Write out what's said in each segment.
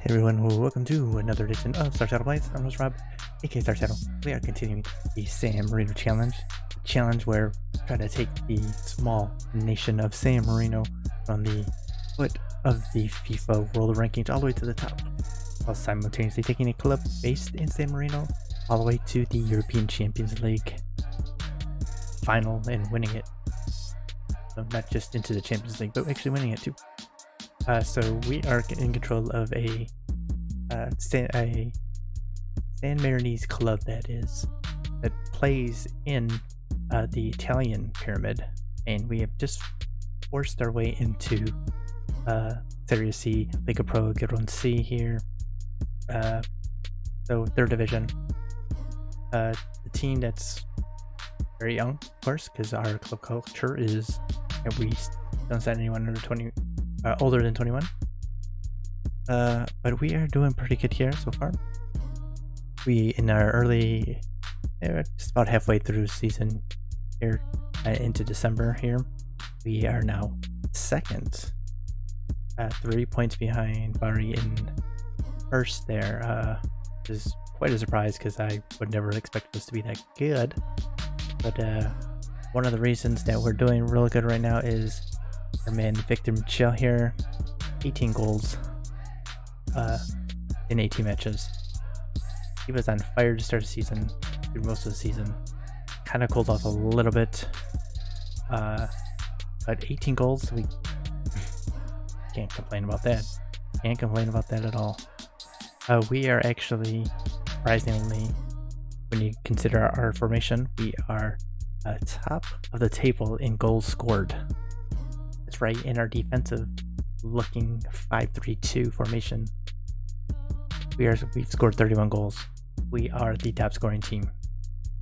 Hey everyone, welcome to another edition of Star Shadow Plays. I'm host Rob, aka Star Shadow. We are continuing the San Marino challenge. A challenge where we try to take the small nation of San Marino from the foot of the FIFA World Rankings all the way to the top, while simultaneously taking a club based in San Marino all the way to the European Champions League final and winning it. So not just into the Champions League, but actually winning it too. So we are in control of a San Marinese club that plays in the Italian pyramid, and we have just forced our way into Serie C, Lega Pro Giron C here. So third division. The team that's very young, of course, because our club culture is that we don't sign anyone under 20. Older than 21, but we are doing pretty good here so far. We in our early, just about halfway through season here, into December here, we are now second, 3 points behind Bari in first there, which is quite a surprise because I would never expect us to be that good. But one of the reasons that we're doing really good right now is our man Victor Michell here, 18 goals in 18 matches. He was on fire to start the season, through most of the season. Kind of cooled off a little bit, but 18 goals, we can't complain about that. Can't complain about that at all. We are actually, surprisingly, when you consider our formation, we are top of the table in goals scored. Right in our defensive looking 5-3-2 formation. We've scored 31 goals. We are the top scoring team.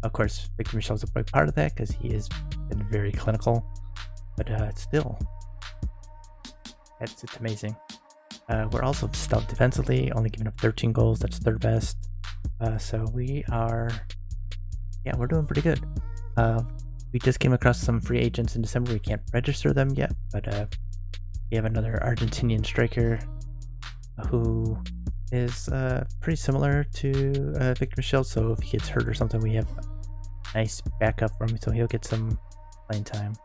Of course, Victor Michell is a big part of that because he has been very clinical, but still, it's amazing. We're also stuffed defensively, only giving up 13 goals. That's third best. So we are, yeah, we're doing pretty good. We just came across some free agents in December. We can't register them yet, but we have another Argentinian striker who is pretty similar to Victor Michell. So if he gets hurt or something, we have a nice backup for him, so he'll get some playing time.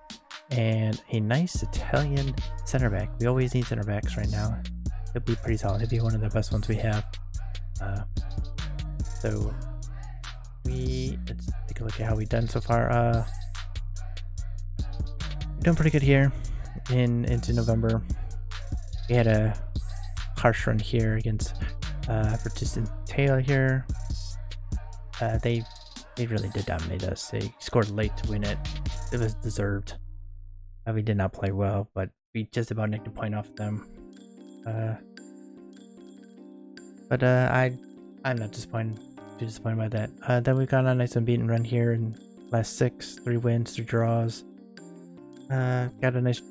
And a nice Italian center back. We always need center backs right now. He'll be pretty solid. He'll be one of the best ones we have. So let's take a look at how we've done so far. Doing pretty good here into November. We had a harsh run here against Persistent Tail here. They really did dominate us. They scored late to win it. It was deserved. We did not play well, but we just about nicked a point off them. But I'm not disappointed. Too disappointed by that. Then we got a nice unbeaten run here in last 6, 3 wins, 3 draws. Got a nice,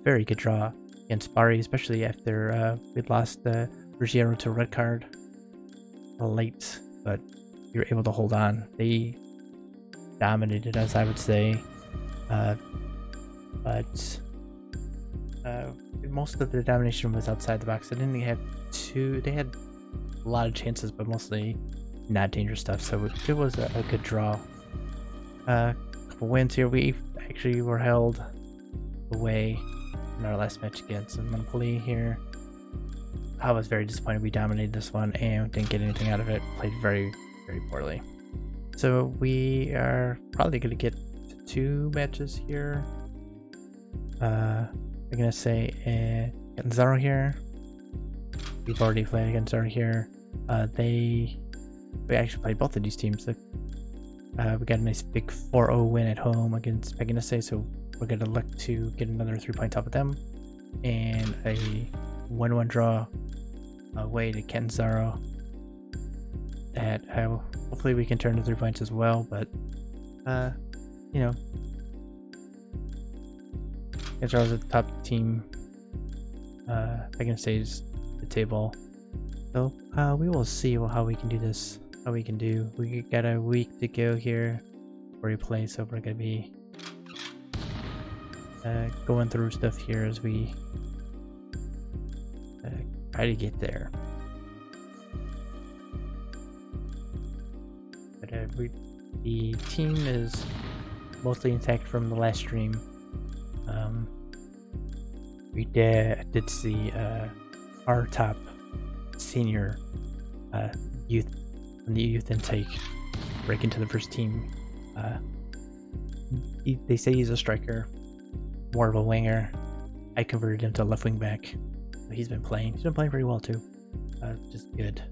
very good draw against Bari, especially after we lost Ruggiero to a red card late, but we were able to hold on. They dominated us, I would say, but most of the domination was outside the box. They didn't have they had a lot of chances, but mostly not dangerous stuff, so it was a good draw. Couple wins here. We actually were held away in our last match against Monopoly here. I was very disappointed. We dominated this one and didn't get anything out of it. Played very, very poorly. So we are probably going to get to 2 matches here. I'm going to say Zaro here. We've already played against Zaro here. We actually played both of these teams. We got a nice big 4-0 win at home against Paganese, so we're going to look to get another 3 points off of them. And a 1-1 draw away to Kenzaro. That hopefully we can turn to 3 points as well, but you know, Kenzaro's a top team. Paganese is the table. So we will see how we can do this. How we can do. We got a week to go here before we play, so we're gonna be going through stuff here as we try to get there. But the team is mostly intact from the last stream. We did see our top senior youth from the youth intake break into the first team. They say he's a striker, more of a winger. I converted him to left wing back. He's been playing. He's been playing pretty well too. Just good.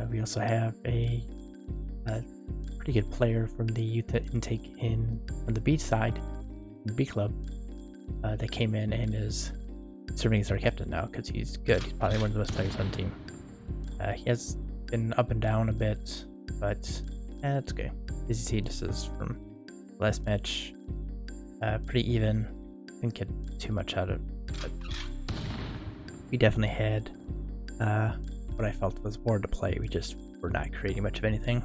We also have a pretty good player from the youth intake on the beach side, the B club, that came in and is serving as our captain now because he's good. He's probably one of the best players on the team. He has been up and down a bit, but it's okay. As you see, this is from last match. Pretty even. Didn't get too much out of it, but we definitely had what I felt was more to play. We just were not creating much of anything.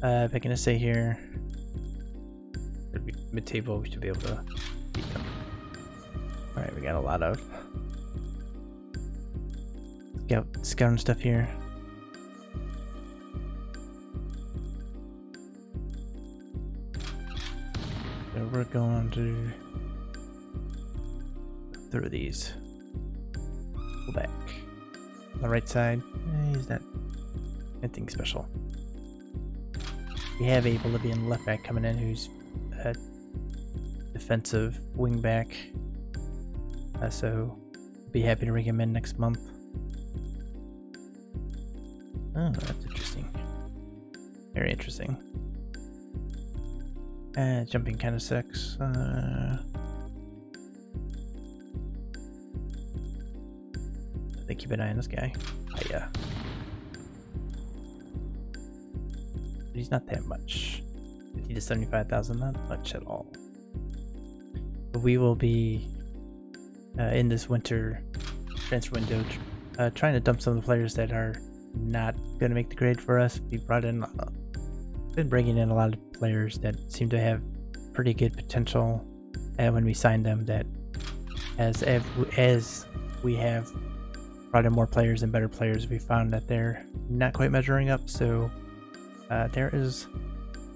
If I'm gonna say here, mid-table, we should be able to beat them. Alright, we got a lot of scouting stuff here. So we're going to go through these. Pull back. On the right side, he's not anything special. We have a Bolivian left back coming in who's a defensive wing back. So be happy to bring him in next month. Oh, that's interesting. Very interesting. Jumping kind of sucks. I think keep an eye on this guy. Yeah. But he's not that much. 50 to 75,000, not much at all. But we will be in this winter transfer window trying to dump some of the players that are not going to make the grade for us. We brought in, been bringing in a lot of players that seem to have pretty good potential, and when we signed them, that as we have brought in more players and better players, we found that they're not quite measuring up. So there is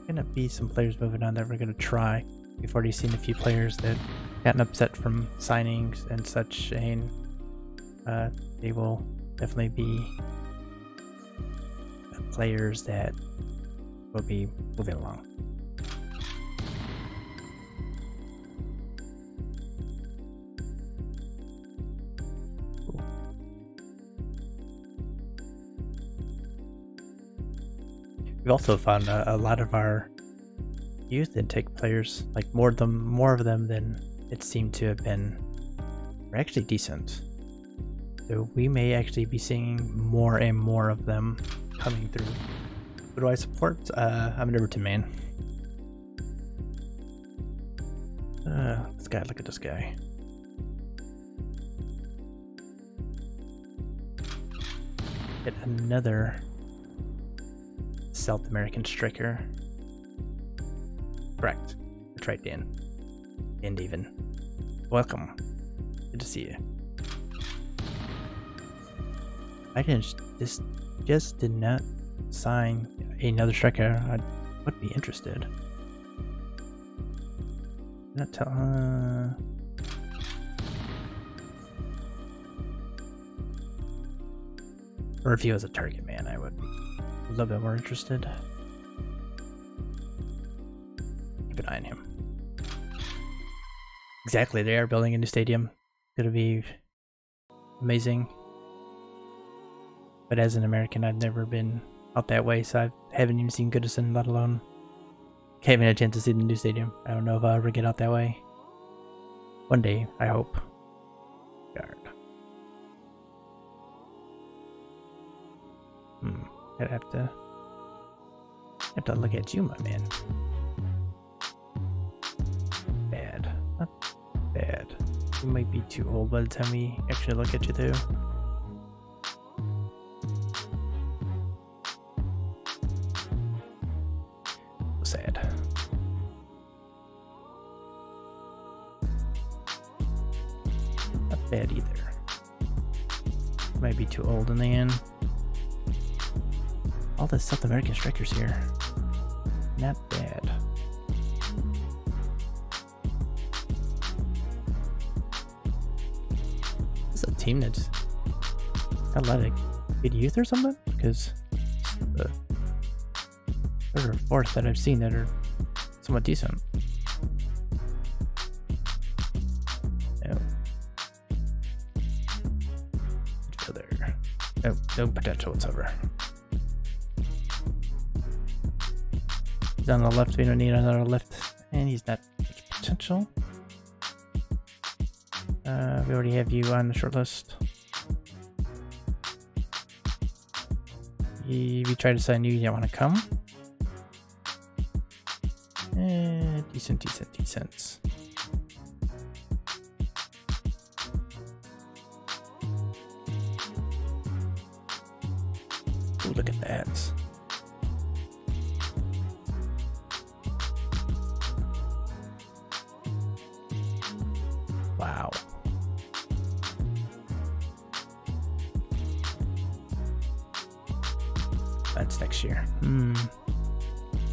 gonna be some players moving on that we're gonna try. We've already seen a few players that gotten upset from signings and such, and they will definitely be players that will be moving along. Cool. We've also found a lot of our youth intake players, like more of them than it seemed to have been, are actually decent. So we may actually be seeing more and more of them coming through. Who do I support? I'm a number 2 man. This guy, look at this guy. Get another South American striker. Correct. That's right, Dan. And even. Welcome. Good to see you. I just did not sign another striker. I would be interested. Not tell. Or if he was a target man, I would be a little bit more interested. Keep an eye on him. Exactly, they are building a new stadium. It's gonna be amazing. But as an American, I've never been out that way, so I haven't even seen Goodison, let alone haven't had a chance to see the new stadium. I don't know if I'll ever get out that way. One day, I hope. Guard. I'd have to look at you, my man. Bad. Not bad. You might be too old by the time we actually look at you, though. Sad. Not bad either. Might be too old in the end. All the South American strikers here. Not bad. This is a team that's got a lot of good youth or something? Because the third or fourth that I've seen that are somewhat decent. No. There. No potential whatsoever. He's on the left, we don't need another left, and he's not much potential. We already have you on the short list. We tried to sign you, you don't want to come. Decent. Ooh, look at that. Wow. That's next year.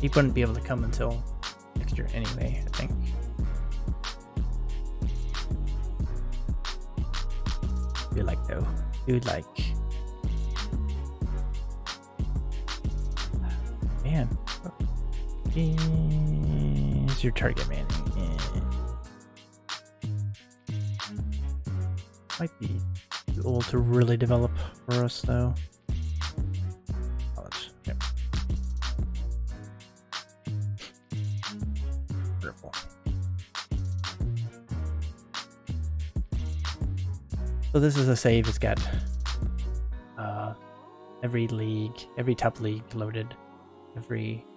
He wouldn't be able to come until next year anyway, I think. Dude like though. Dude like. Man. Is your target man? Might be too old to really develop for us though. College. Yep. Wonderful. So this is a save. It's got every league, every top league loaded.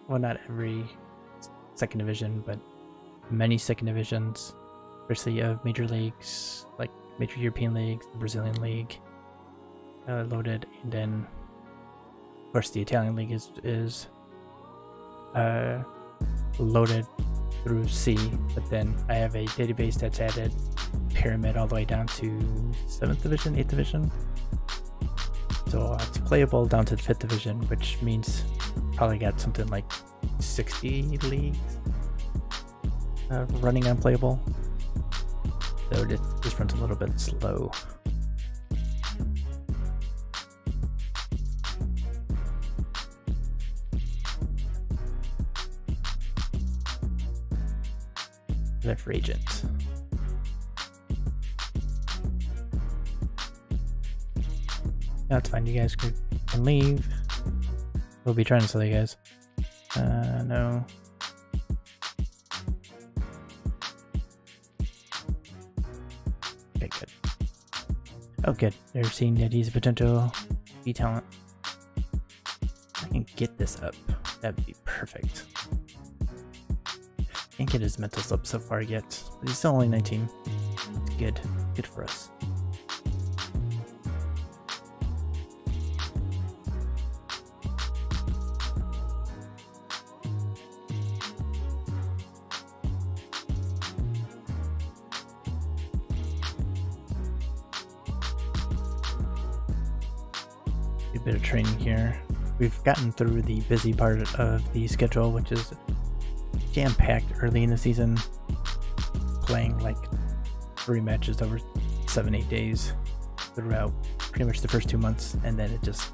Well, not every second division, but many second divisions, especially of major leagues, like major European leagues, the Brazilian league, loaded, and then of course the Italian league is loaded through C. But then I have a database that's added pyramid all the way down to 7th division, 8th division. So it's playable down to the 5th division, which means probably got something like 60 leagues running unplayable. So it just runs a little bit slow. The free agent. That's fine, you guys can leave. We'll be trying to sell you guys. No. Okay, good. Oh, good. They're seeing that he's a potential B talent. I can get this up. That'd be perfect. Can't get his mentals up so far yet, but he's still only 19. It's good. Good for us. A bit of training here. We've gotten through the busy part of the schedule, which is jam-packed early in the season, playing like 3 matches over 7-8 days throughout pretty much the first 2 months, and then it just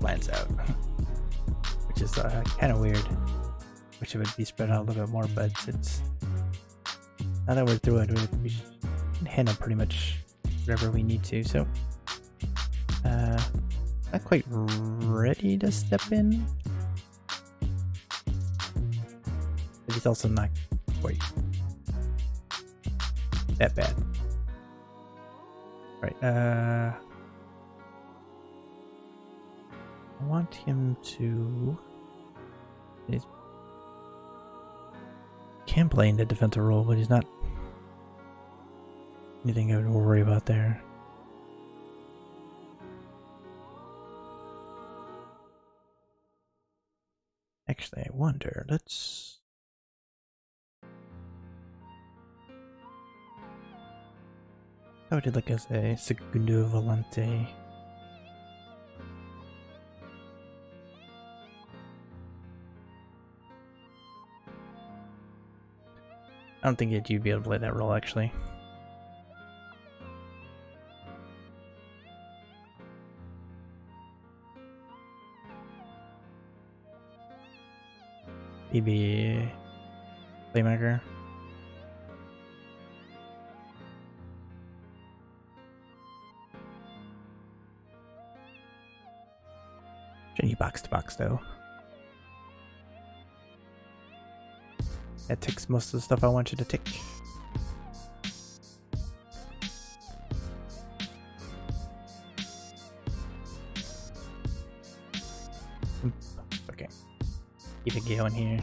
lands out, which is kind of weird. Wish it would be spread out a little bit more, but it's now that we're through it, we can handle pretty much whatever we need to. So not quite ready to step in, but he's also not quite that bad. Right, I want him to... He can play in the defensive role, but he's not anything I would worry about there. Actually, I wonder, let's... How would it look as a Segundo Volante? I don't think that you'd be able to play that role, actually. Maybe playmaker. Shouldn't box to box though. That ticks most of the stuff I want you to tick. Okay. Keep it going here.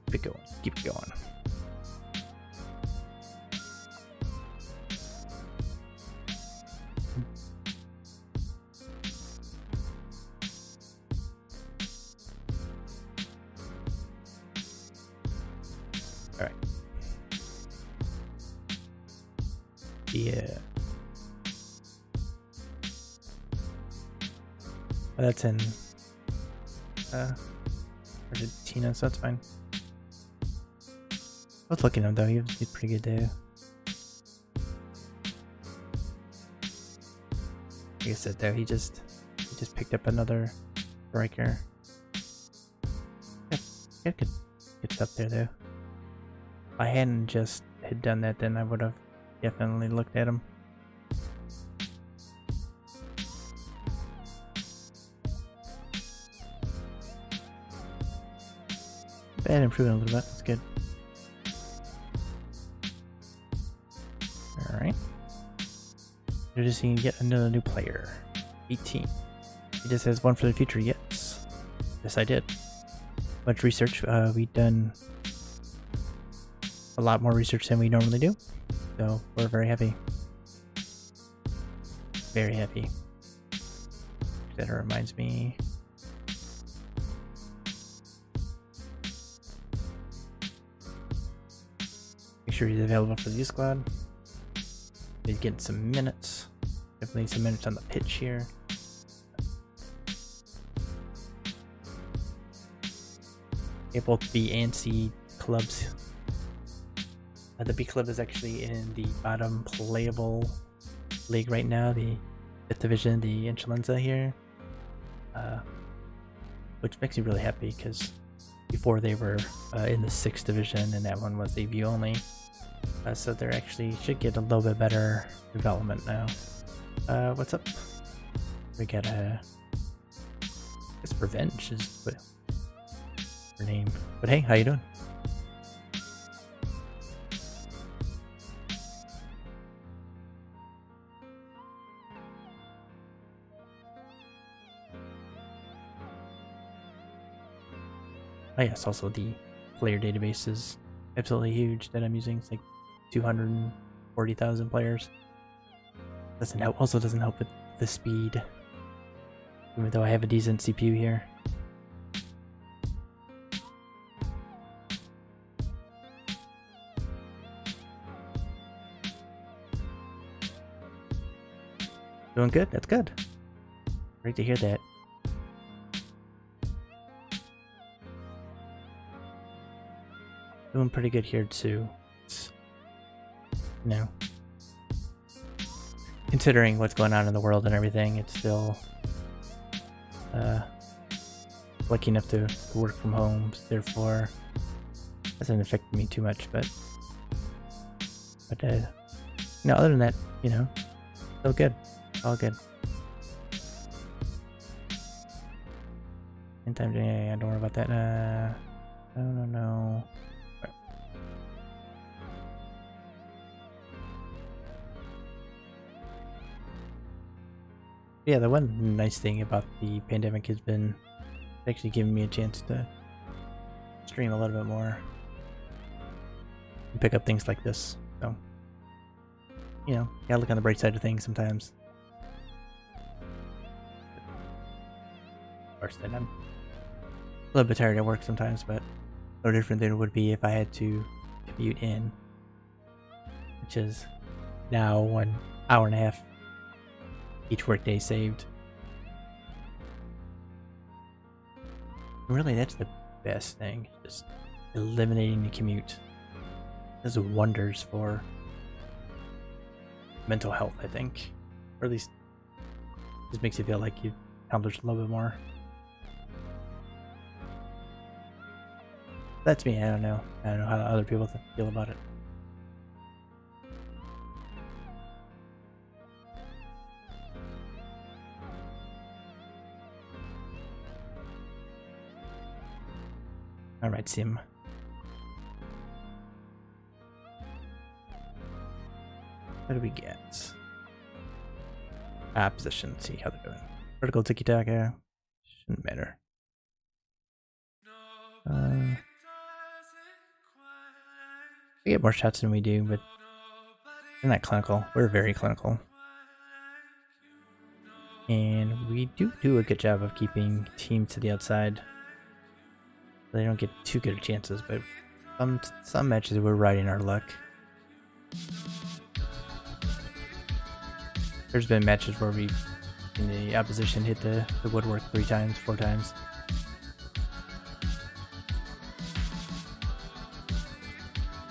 Keep it going. Keep it going. Alright. Yeah. Oh, that's in Argentina, so that's fine. I was looking at him though, he did pretty good there. Like I said though, he just picked up another striker. Yeah, good stuff there though. If I hadn't just had done that, then I would have definitely looked at him. Bad improving a little bit, that's good. Alright. Introducing yet another new player. 18. He just has one for the future, yes. Yes, I did. Much research. We've done a lot more research than we normally do. So we're very happy. Very happy. That reminds me. Make sure he's available for the youth squad. He's getting some minutes. Definitely some minutes on the pitch here. Both B and C clubs. The B club is actually in the bottom playable league right now, the 5th division, the Inchalenza here. Which makes me really happy because before they were in the 6th division and that one was a view only. So they're actually should get a little bit better development now. What's up? We got I guess Revenge is what her name. But hey, how you doing? Oh yes, also the player database is absolutely huge that I'm using. It's like 240,000 players. Doesn't help. Also doesn't help with the speed, even though I have a decent CPU here. Doing good? That's good. Great to hear that. Doing pretty good here too. You know, considering what's going on in the world and everything, it's still lucky enough to work from home, therefore doesn't affect me too much, but you know, other than that, you know, still good. All good. In time, yeah, don't worry about that. No. Yeah, the one nice thing about the pandemic has been actually giving me a chance to stream a little bit more and pick up things like this. So, you know, gotta look on the bright side of things sometimes. Of course, then I'm a little bit tired at work sometimes, but no different than it would be if I had to commute in, which is now 1 hour and a half each workday saved. Really, that's the best thing, just eliminating the commute. does wonders for mental health, I think. Or at least just makes you feel like you accomplished a little bit more. That's me, I don't know. I don't know how other people feel about it. Alright, Sim. What do we get? Position, see how they're doing. Vertical tiki-taka. Shouldn't matter. We get more shots than we do, but we're not clinical. We're very clinical. And we do a good job of keeping teams to the outside. They don't get too good of chances, but some matches we're riding our luck. There's been matches where we, in the opposition, hit the woodwork 3 times, 4 times.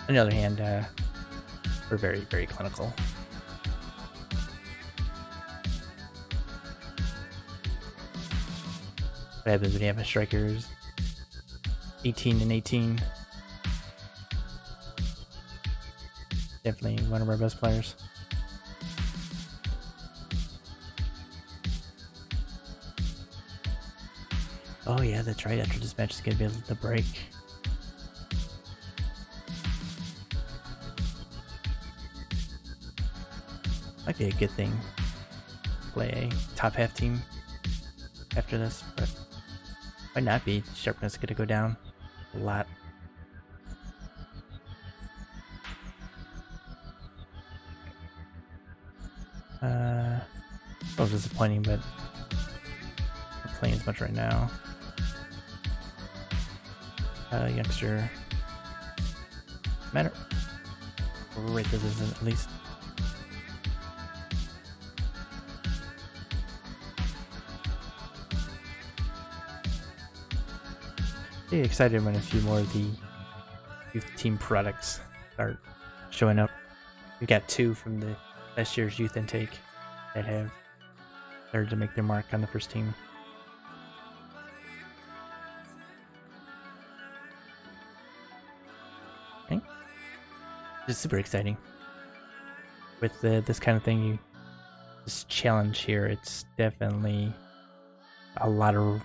On the other hand, we're very, very clinical. What happens when you have a strikers 18 and 18? Definitely one of our best players. Oh yeah, that's right. After this match, it's gonna be the break. Might be a good thing. Play a top half team after this, but might not be. Sharpness is gonna go down a lot. A little disappointing, but not playing as much right now. Youngster. Matter. Right, this isn't at least. Pretty excited when a few more of the youth team products start showing up. We got 2 from the last year's youth intake that have started to make their mark on the first team. Okay. It's super exciting. With this kind of thing, this challenge here, it's definitely a lot of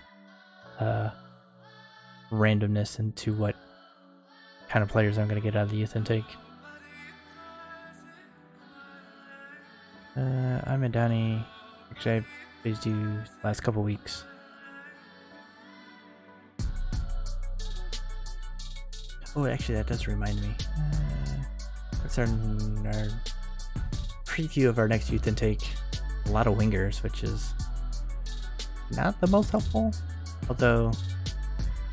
randomness into what kind of players I'm going to get out of the youth intake. I'm a Donnie. Actually, I played you the last couple weeks. Oh, actually, that does remind me. That's our preview of our next youth intake. A lot of wingers, which is not the most helpful. Although,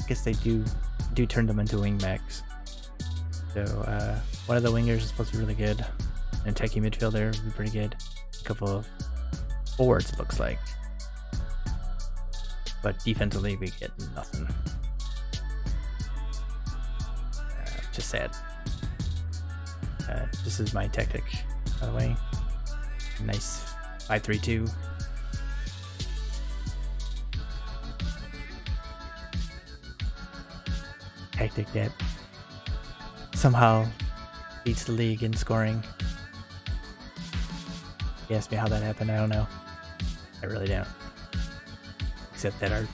I guess they do turn them into wingbacks. So, one of the wingers is supposed to be really good. An techie midfielder would be pretty good. A couple of forwards, it looks like. But defensively, we get nothing. Just sad. This is my tactic, by the way. Nice 5-3-2. Tactic that somehow beats the league in scoring. If you ask me how that happened, I don't know. I really don't. Except that our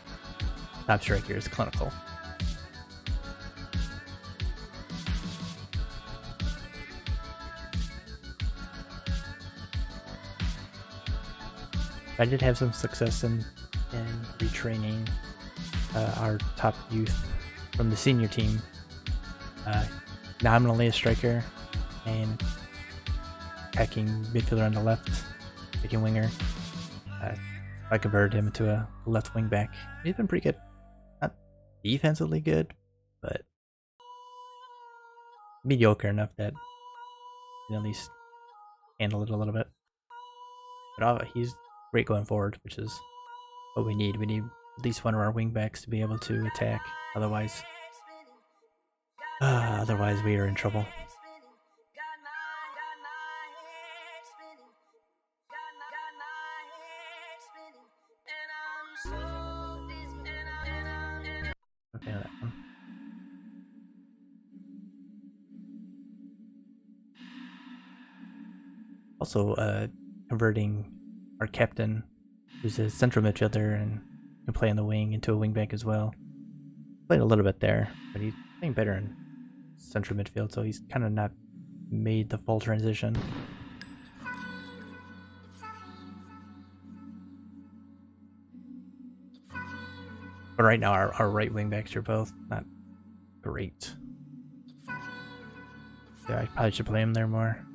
top striker is clinical. I did have some success in retraining our top youth from the senior team. Nominally a striker and attacking midfielder on the left, picking winger. I converted him into a left wing back. He's been pretty good. Not defensively good, but mediocre enough that he can at least handle it a little bit. But he's great going forward, which is what we need. We need at least one of our wing backs to be able to attack. Otherwise we are in trouble. Also, converting our captain, who's a central midfielder and can play on the wing, into a wingback as well. Played a little bit there, but he's playing better in central midfield, so he's kind of not made the full transition. But right now, our right wingbacks are both not great. So I probably should play him there more.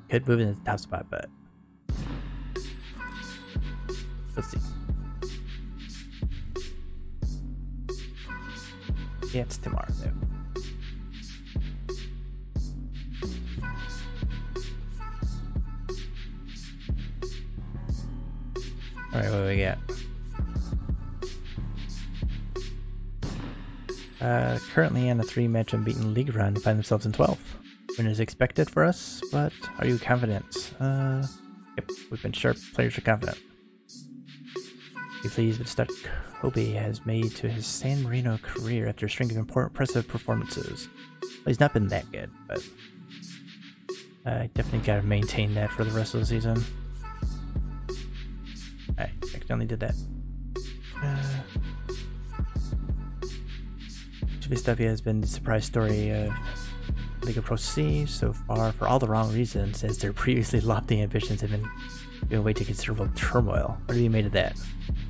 Could move in the top spot, but let's see. Yeah, it's tomorrow though. Alright, what do we got? Currently on a 3-match unbeaten league run, find themselves in 12th. Win is expected for us, but are you confident? Yep, we've been sharp. Players are confident. Be pleased with the start Kobe has made to his San Marino career after a string of impressive performances. Well, he's not been that good, but I definitely gotta maintain that for the rest of the season. I accidentally did that. Chivistavia has been the surprise story of League of Pro C so far for all the wrong reasons, as their previously lofty ambitions have been given way to considerable turmoil. What have you made of that?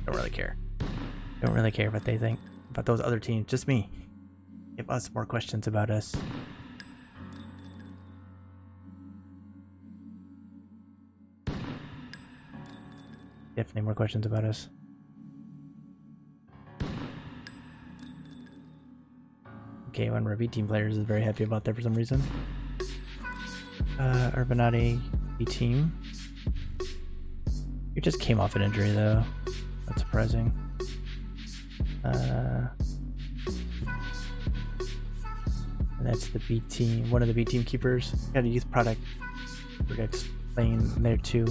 Don't really care. Don't really care what they think about those other teams. Just me. Give us more questions about us. Definitely more questions about us. Okay, one of our B team players is very happy about that for some reason. Urbanati B team. You just came off an injury though. That's surprising. And that's the B team, one of the B team keepers. Got a youth product. We're gonna explain there too.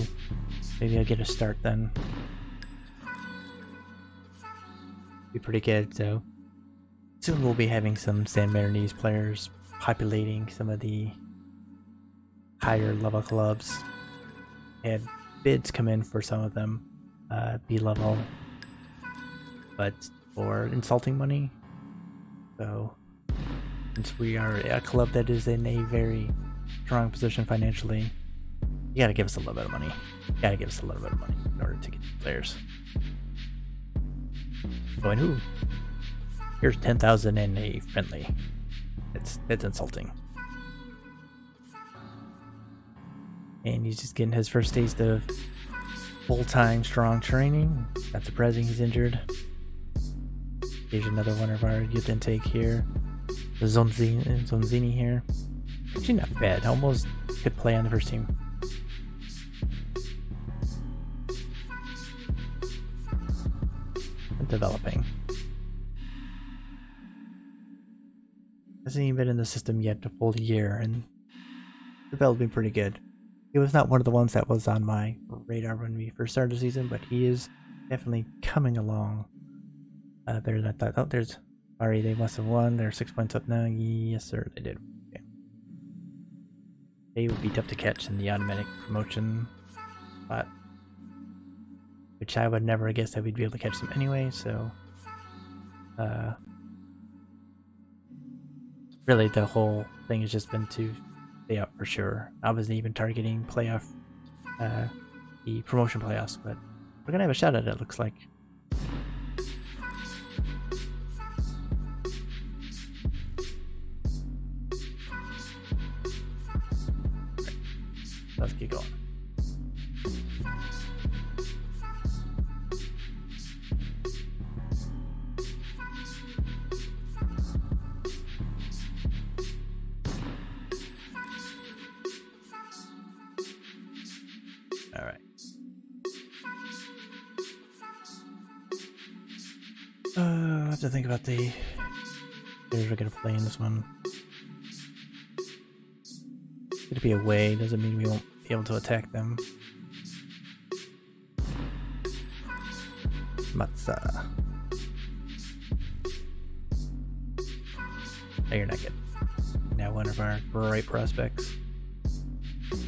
Maybe I'll get a start then. Be pretty good, so soon we'll be having some San Marinese players populating some of the higher level clubs. Had bids come in for some of them, B level, but for insulting money. So since we are a club that is in a very strong position financially, you gotta give us a little bit of money. You gotta give us a little bit of money in order to get players. Going who? Here's 10,000 in a friendly. That's insulting. And he's just getting his first taste of full-time strong training. Not surprising he's injured. Here's another one of our youth intake here. The Zonzini here. Actually not bad. Almost could play on the first team. Developing. Hasn't even been in the system yet a full year and developing pretty good. He was not one of the ones that was on my radar when we first started the season, but he is definitely coming along better than I thought. Oh, there's sorry, they must have won. They're 6 points up now. Yes, sir, they did. Okay. They would be tough to catch in the automatic promotion spot, which I would never guess that we'd be able to catch them anyway, so really the whole thing has just been to stay up for sure. I wasn't even targeting playoff, the promotion playoffs, but we're gonna have a shot at it, looks like. Let's keep going. All right. I have to think about the players we're gonna play in this one. It's gonna be away, doesn't mean we won't be able to attack them. Matza. No, you're not good. now one of our great prospects.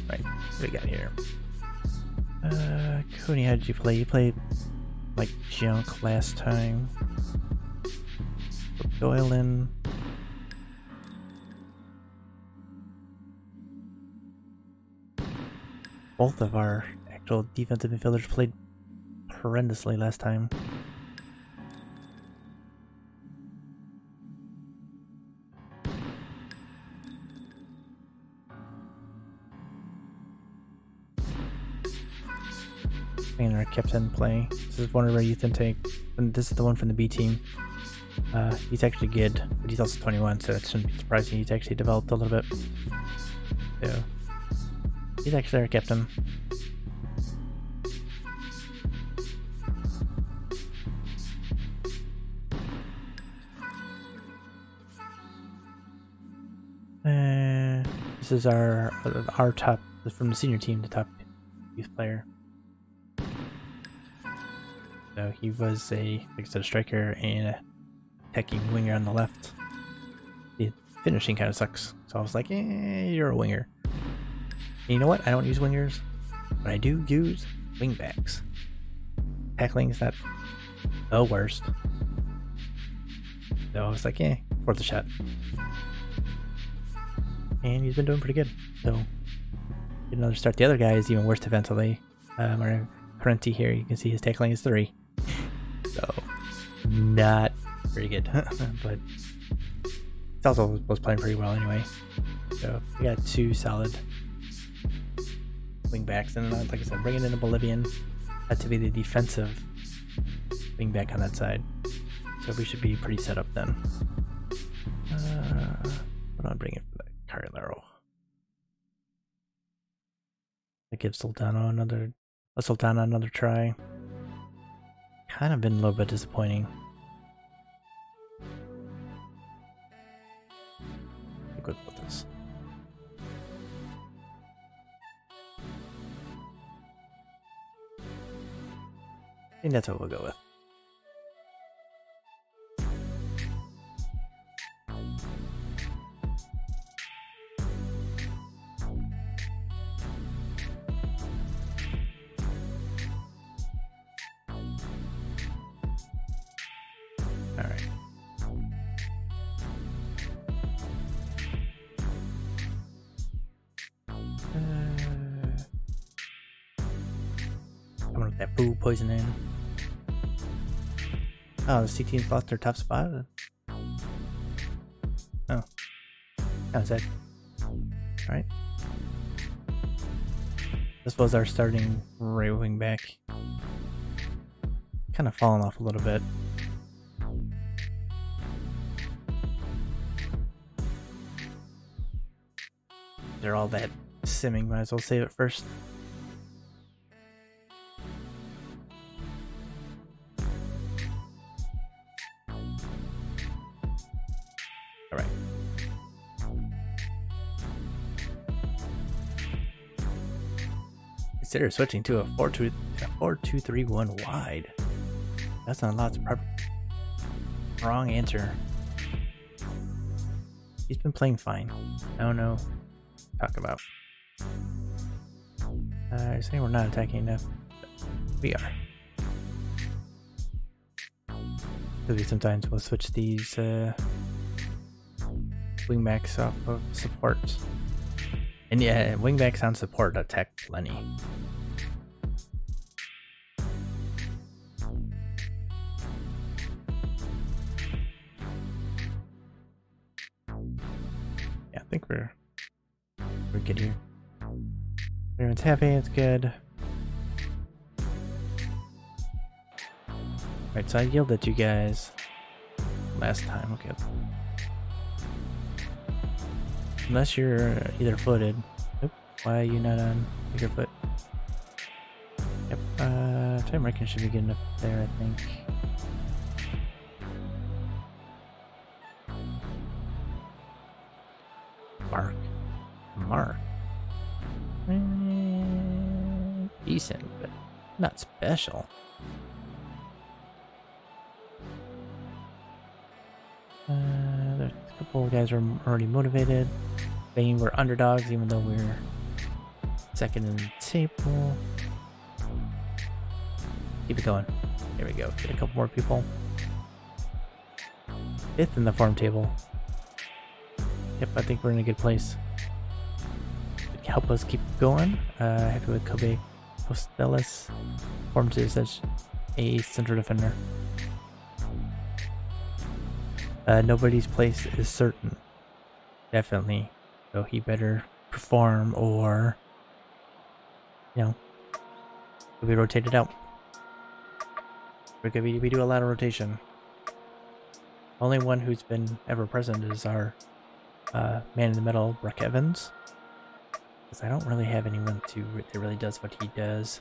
Right, what do we got here? Cody, how did you play? You played like junk last time. Put Doyle in. Both of our actual defensive midfielders played horrendously last time. And our captain play. This is one of our youth intake. And this is the one from the B team. He's actually good, but he's also 21, so it shouldn't be surprising. He's actually developed a little bit. So he's actually our captain. This is our top from the senior team, the top youth player. So he was like I said, a striker and a attacking winger on the left. The finishing kind of sucks, so I was like, you're a winger. And you know what? I don't use wingers, but I do use wingbacks. Tackling is not the worst. So I was like, worth a shot. And he's been doing pretty good. So get another start. The other guy is even worse defensively. Our Parenti here, you can see his tackling is 3. So not very good. But he also was playing pretty well anyway. So we got 2 solid wing backs, and like I said, bringing in a Bolivian had to be the defensive wing back on that side. So we should be pretty set up then. What do I bring in for that Carrilero? I give Sultana another try. Kind of been a little bit disappointing. Good with this. I think that's what we'll go with. Alright. Coming with that poo poison in. Oh, the C team's lost their top spot? Oh. How's that? Alright. This was our starting right wing back. Kind of fallen off a little bit. They're all that simming, might as well save it first. Alright. Consider switching to a 4-2-3-1 wide. That's not a lot. Wrong answer. He's been playing fine. I don't know. Talk about. You're saying we're not attacking enough. We are. Maybe sometimes we'll switch these wingbacks off of support. And yeah, wingbacks on support attack plenty. Yeah, I think we're good here. Everyone's happy, it's good. Alright, so I yelled at you guys last time, okay. Unless you're either footed. Nope, why are you not on bigger foot? Yep, time reckon should be good enough there, I think. Mark. Decent, but not special. There's a couple of guys are already motivated. saying we're underdogs even though we're second in the table. Keep it going. There we go. Get a couple more people. Fifth in the farm table. Yep, I think we're in a good place. It can help us keep going. Happy with Kobe Postelis. Formed to such a central defender. Nobody's place is certain. Definitely. So he better perform or, you know, he'll be rotated out. We do a lot of rotation. Only one who's been ever present is our man in the middle, Brock Evans. Because I don't really have anyone that really does what he does.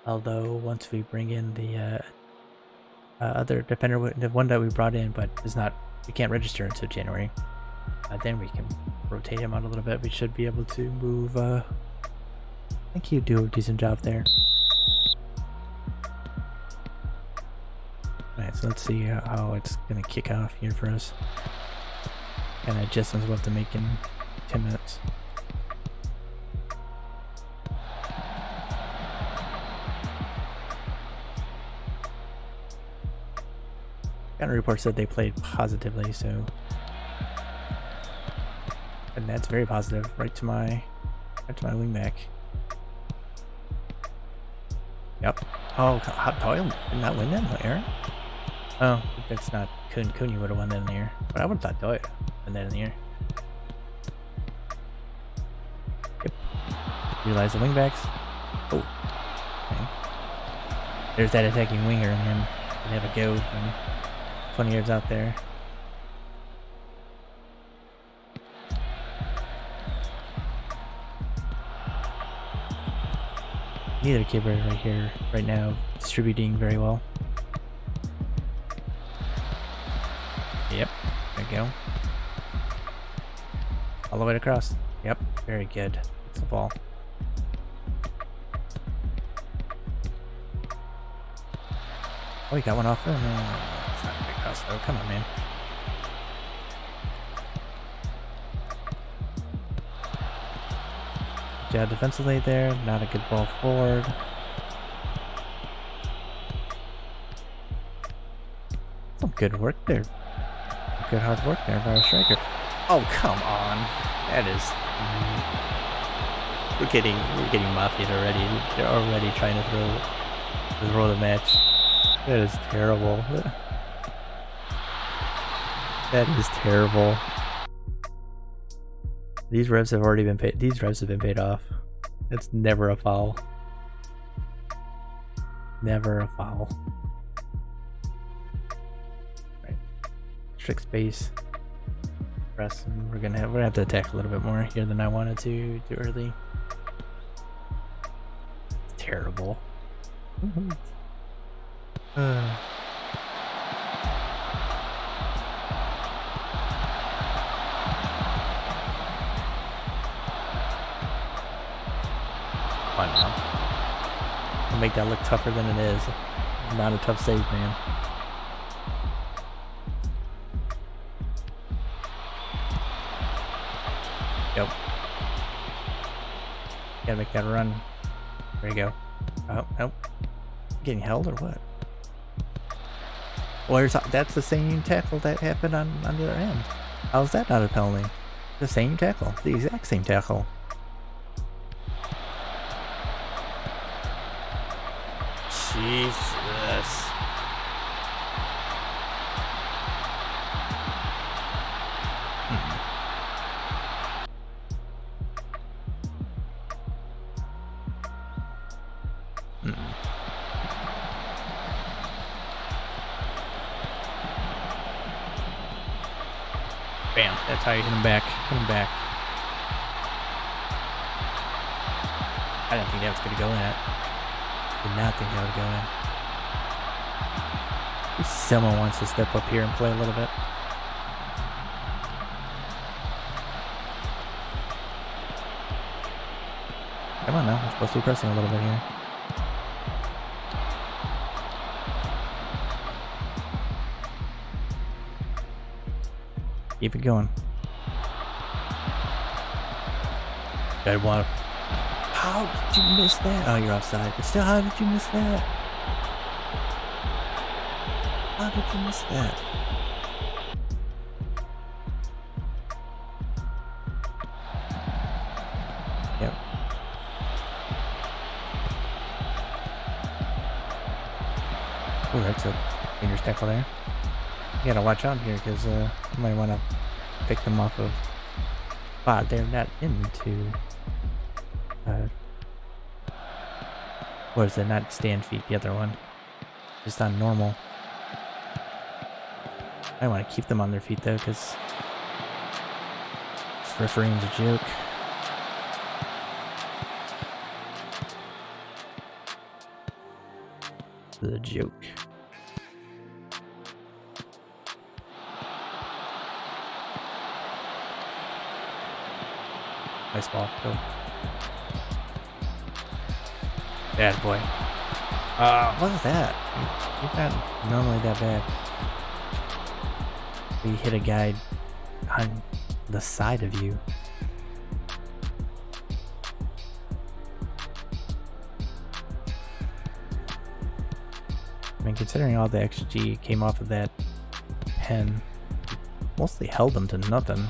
Although once we bring in the other defender, the one that we brought in but is not, we can't register until January. Then we can rotate him out a little bit. We should be able to move. I think you do a decent job there. Alright, so let's see how it's gonna kick off here for us. And adjustments we'll have to make in 10 minutes. Counter report said they played positively, so, and that's very positive. Right to my wingback. Yep. Oh, Hot Toil did not win that, Aaron. Oh, that's not. Cunha would have won that in the air, but I would have thought Toil won that in the air. Yep. Utilize the wingbacks. Oh. Okay. There's that attacking winger, and then we have a go from 20 yards out there. Neither keeper right here, right now, distributing very well. Yep, there we go. All the way across. Yep, very good. It's the ball. Oh, he got one off there. No, it's not a big cross though. Come on, man. Yeah, defensively there, not a good ball forward. Some good work there. Good hard work there by our striker. Oh, come on. That is... We're getting mafia'd already. They're already trying to throw the match. That is terrible. That is terrible. These revs have already been paid. These revs have been paid off. It's never a foul. Never a foul. Right. Trick space. Press, and we're gonna have to attack a little bit more here than I wanted to too early. It's terrible. Fun now. I'll make that look tougher than it is. Not a tough save, man. Yep. Gotta make that run. There you go. Oh, nope. Getting held or what? Well, that's the same tackle that happened on the other end. How's that not a penalty? The same tackle. The exact same tackle. Jesus. Bam, that's how you hit him back. Hit him back. I didn't think that was going to go in. Did not think that would go in. Someone wants to step up here and play a little bit. Come on now, we're supposed to be pressing a little bit here. Keep it going. I want. How did you miss that? Oh, you're offside. But still, how did you miss that? How did you miss that? Yep. Oh, that's a dangerous tackle there. You gotta watch out here because you might want to pick them off of. Wow, they're not into. What is it? Not stand feet, the other one. Just on normal. I want to keep them on their feet though, because refereeing's a joke. The joke. Nice ball. Go. Bad boy. What was that? You're not normally that bad. You hit a guy on the side of you. I mean, considering all the XG came off of that pen, mostly held them to nothing.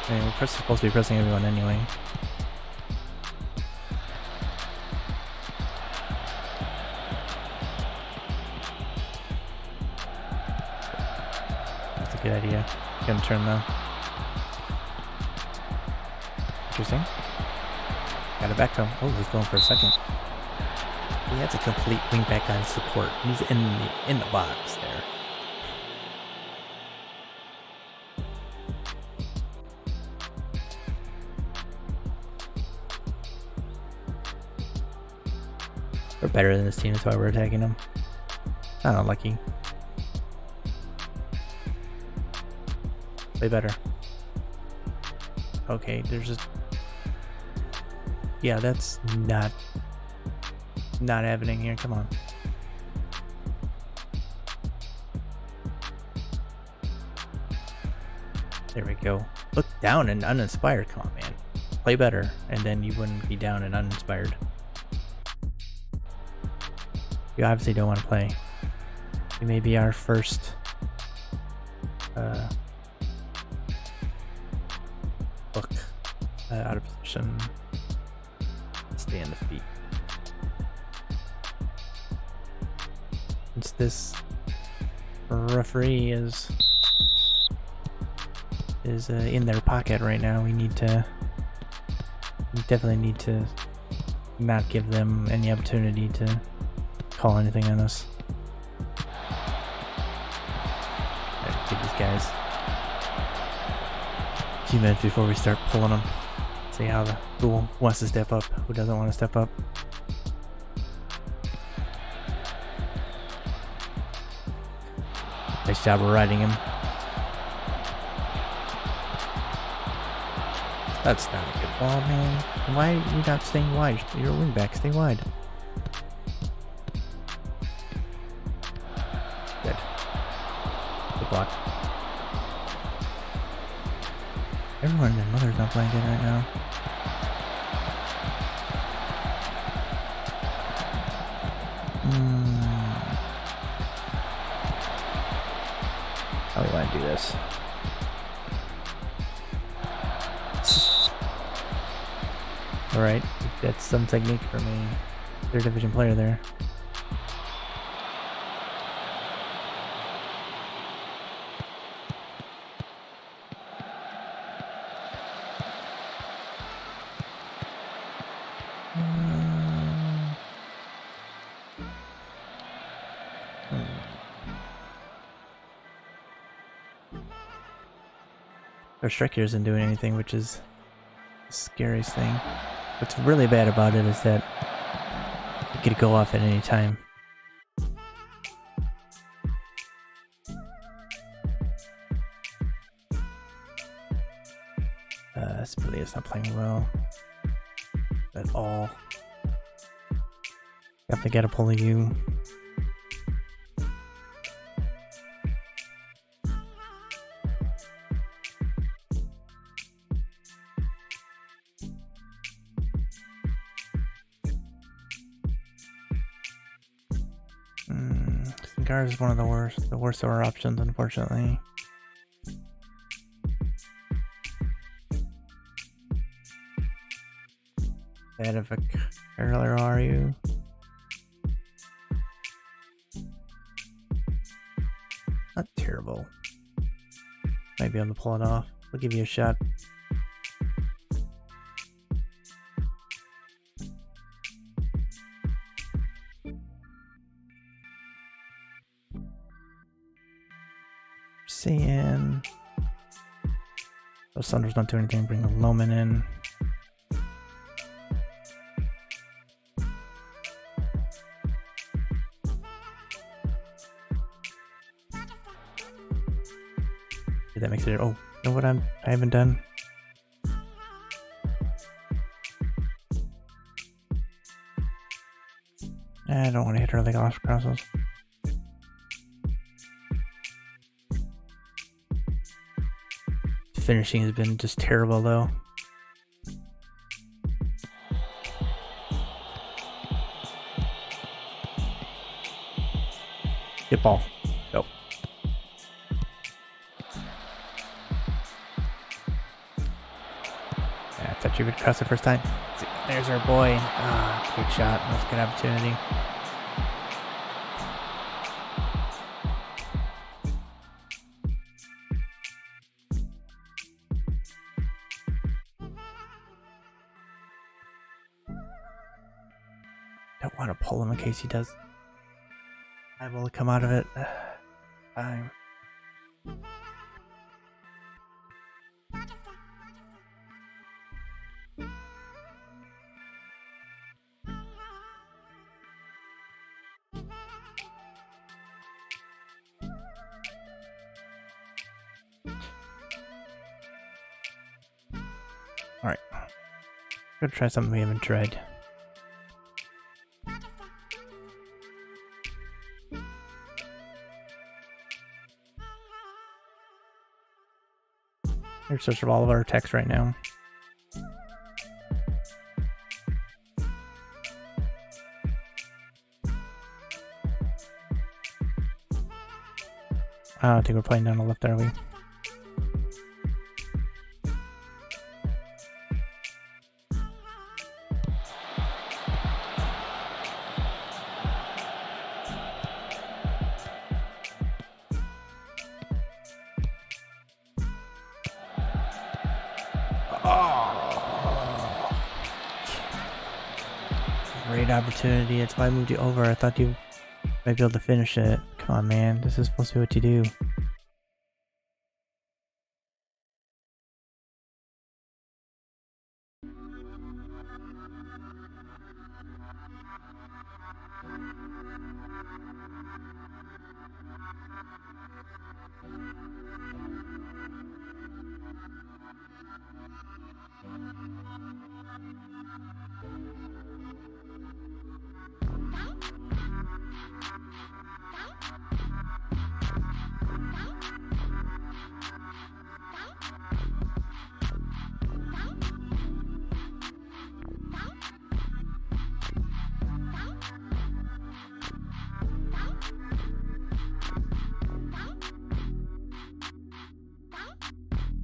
I mean, we're supposed to be pressing everyone anyway. That's a good idea. Gonna turn though. Interesting. Got it back to him. Oh, he's going for a second. He has a complete wingback on support. He's in the box there. We're better than this team, that's why we're attacking them. Oh, lucky. Play better. Okay, there's just... Yeah, that's not happening here, come on. There we go. Look down and uninspired, come on man. Play better, and then you wouldn't be down and uninspired. You obviously don't want to play. You may be our first look out of position. Stay on the feet. Since this referee is in their pocket right now, we definitely need to not give them any opportunity to call anything on us. Alright, get these guys. A few minutes before we start pulling them. See who wants to step up, who doesn't want to step up. Nice job of riding him. That's not a good ball, man. Why are you not staying wide? You're a wingback, stay wide. Good. Good block. Everyone and their mother's not playing good right now. How do we want to do this? Alright, that's some technique from a third division player there. Our striker isn't doing anything, which is the scariest thing. What's really bad about it is that it could go off at any time. Spilia's not playing well at all. Definitely gotta pull you. Guard is one of the worst of our options, unfortunately. Bad of a curler, are you? Not terrible. Might be able to pull it off. I'll give you a shot. Seeing. Those Thunders don't do anything. Bring the Loman in. That makes it. Oh, you know what I haven't done? I don't want to hit her like off crosses. Finishing has been just terrible though. Get ball. Go. I thought you would cross the first time. There's our boy. Ah, good shot. That was a good opportunity. Don't want to pull him in case he does. I will come out of it. Fine. Alright. Gonna try something we haven't tried. Here's search of all of our text right now. I don't think we're playing down the left, are we? Great opportunity. That's why I moved you over. I thought you might be able to finish it. Come on, man. This is supposed to be what you do.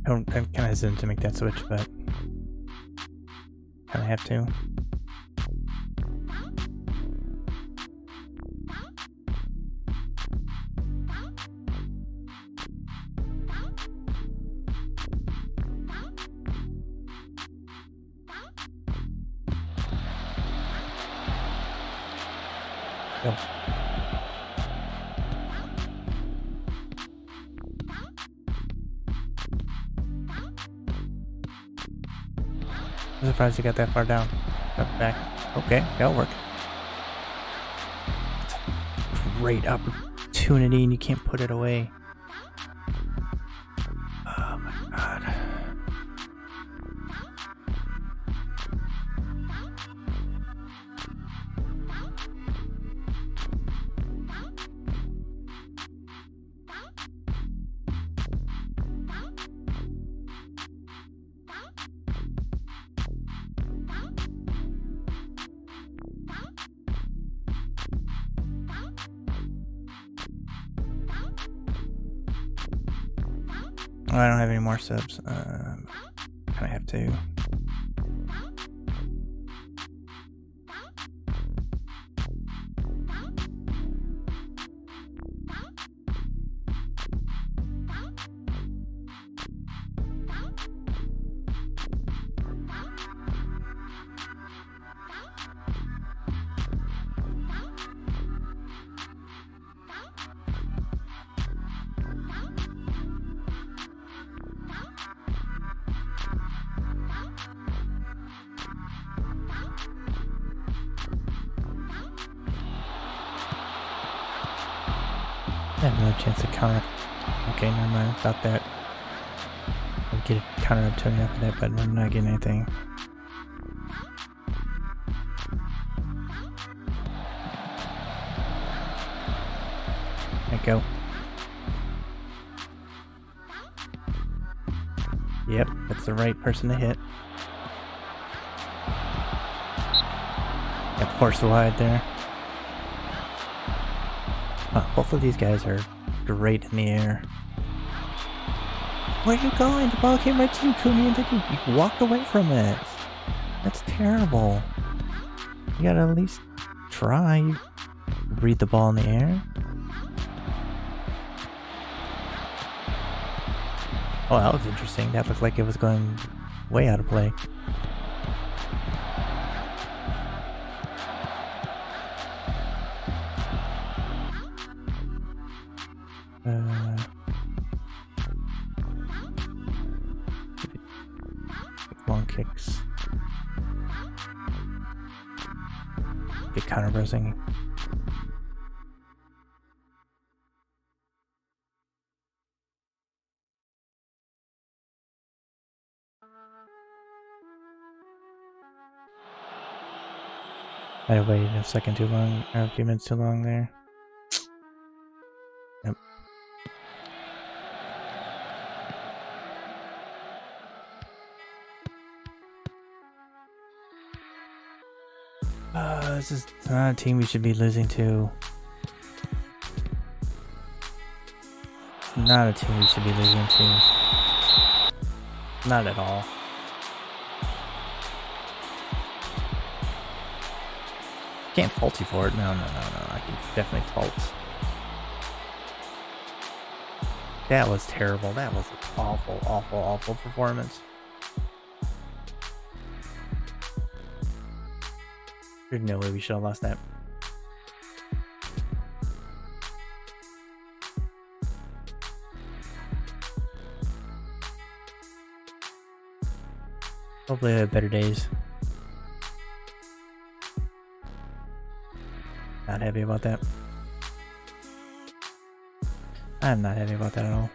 I'm kind of hesitant to make that switch, but kind of have to. Go. I'm surprised you got that far down. Back. Okay, that'll work. Great opportunity, and you can't put it away. Oh my god. Oh, I don't have any more subs. I have to. I have no chance to counter. Okay, never mind about that. I'll get a counter up to me after that, but I'm not getting anything. There you go. Yep, that's the right person to hit. Got forced wide there. Both of these guys are great in the air. Where are you going? The ball came right to you, Kumi, and then you walked away from it. That's terrible. You gotta at least try. You read the ball in the air. Oh, that was interesting. That looked like it was going way out of play. Long kicks. Get counter pressing. I waited a second too long, or a few minutes too long there. Yep. This is not a team we should be losing to. Not a team we should be losing to. Not at all. Can't fault you for it. No. I can definitely fault. That was terrible. That was an awful performance. There's no way we should have lost that. Hopefully I have better days. Not happy about that. I'm not happy about that at all.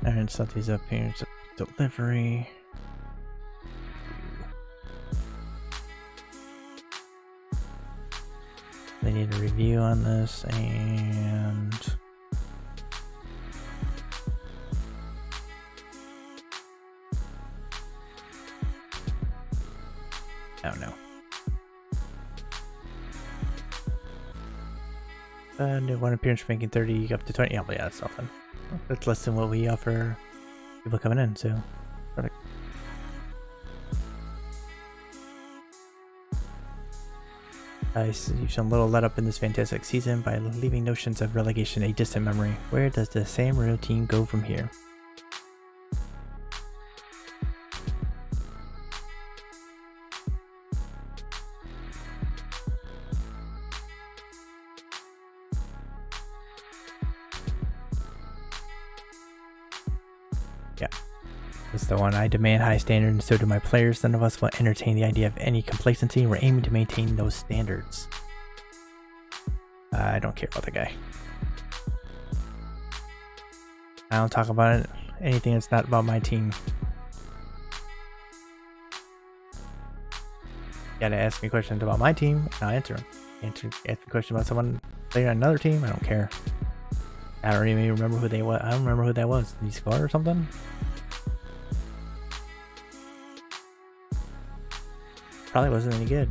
And set these up here. So delivery. They need a review on this, and oh no. And one appearance ranking 30 up to 20. Yeah, but yeah, that's nothing. That's less than what we offer people coming in, so perfect. You've shown little let up in this fantastic season by leaving notions of relegation a distant memory. Where does the San Marino team go from here? That's the one. I demand high standards, and so do my players. None of us will entertain the idea of any complacency. We're aiming to maintain those standards. I don't care about the guy. I don't talk about it. Anything that's not about my team. Gotta ask me questions about my team, and I'll answer them. Ask me questions about someone playing on another team, I don't care. I don't even remember who they was. I don't remember who that was. Did he score or something? Probably wasn't any good.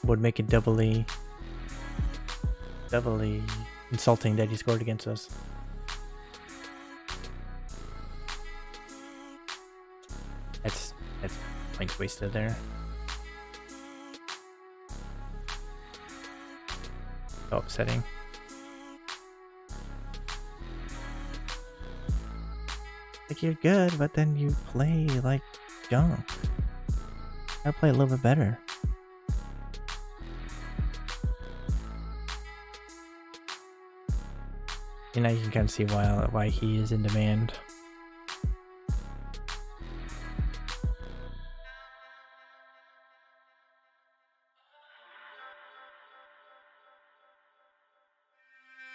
Would make it doubly insulting that he scored against us. That's points wasted there. So upsetting. Like, you're good, but then you play like junk. I play a little bit better. And now you can kind of see why he is in demand.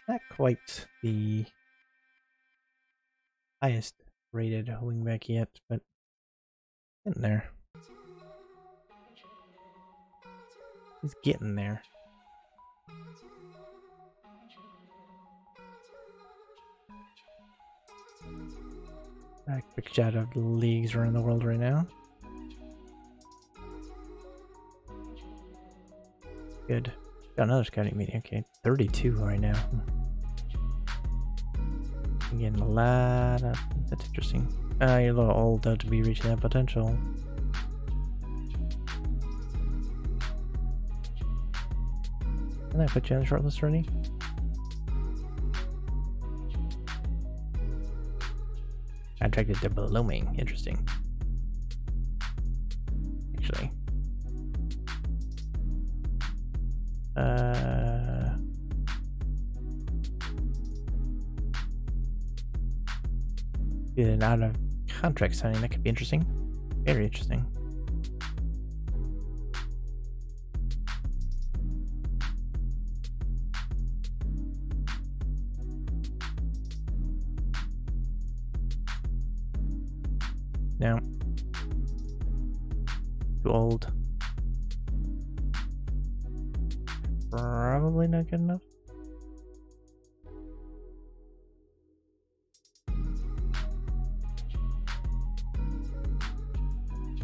Not quite the highest rated wingback yet, but getting there. He's getting there. A quick shot of the leagues around the world right now. Good. Got another scouting meeting. Okay, 32 right now. I'm getting a lot of... That's interesting. You're a little old though to be reaching that potential. Can I put you on the shortlist already? Contracted to blooming. Interesting. Actually. Get an out of contract signing. That could be interesting. Very interesting. No. Too old. Probably not good enough.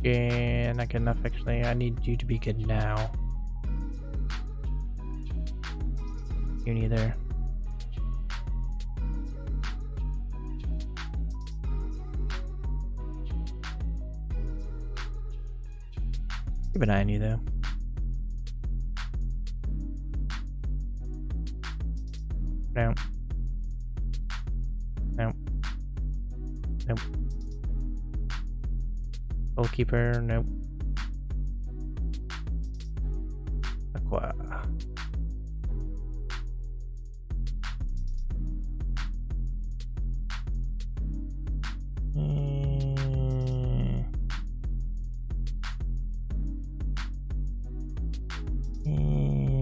Yeah, not good enough actually. I need you to be good now. You neither. Keep an eye on you though. No. No. Nope. Goalkeeper, nope. Aqua.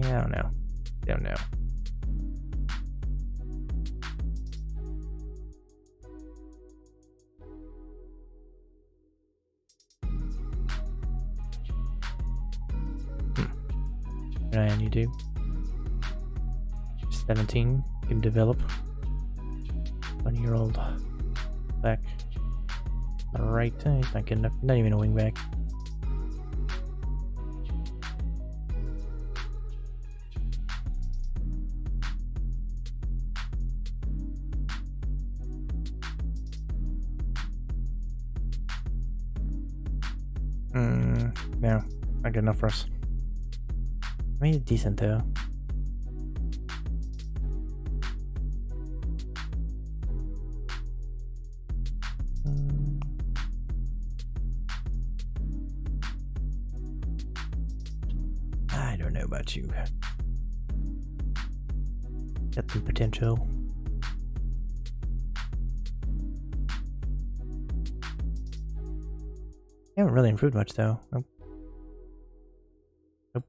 I don't know. Don't know. And you do. 17 can develop. 20-year-old back. Alright, he's not good enough. Not even a wing back. No, not good enough for us. I mean, it's decent though. I don't know about you. Got some potential. Haven't really improved much though. Nope. Nope.